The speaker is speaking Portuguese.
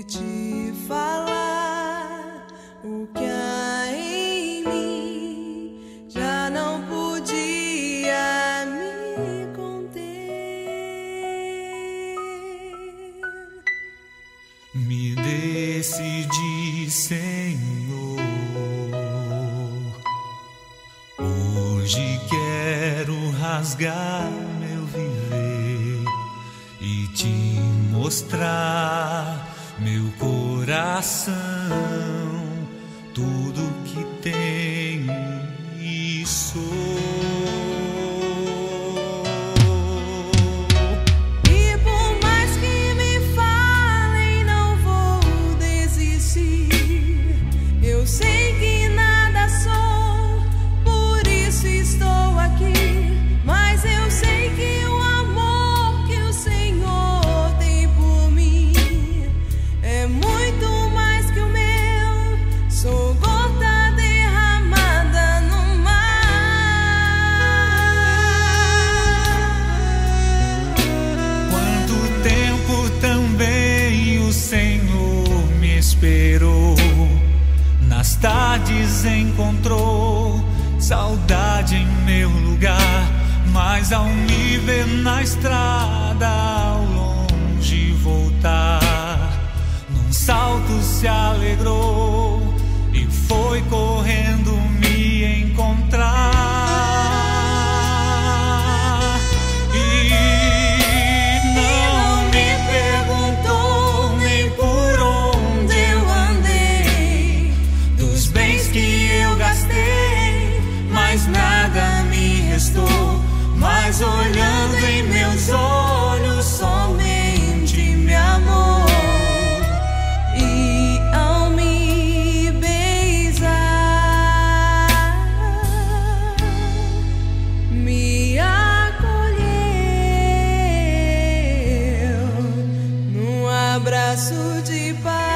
e te falar o que há em mim já não podia me conter. Me decidi, Senhor, hoje quero rasgar meu viver e te mostrar meu coração, tudo que tenho e sou. E por mais que me falem, não vou desistir. Eu sei que nada sou, por isso estou aqui. Mas eu sei que o amor que o Senhor tem por mim é muito mais que o meu. Sou gota derramada no mar. Quanto tempo também o Senhor me esperou, nas tardes encontrou saudade em meu lugar, mas ao me ver na estrada ao longe voltar, num salto se alegrou e foi correndo me encontrar. E não me perguntou nem por onde eu andei, dos bens que eu gastei, mas nada me restou. Mas olhando em meus olhos, somente me amou. E ao me beijar, me acolheu num abraço de paz.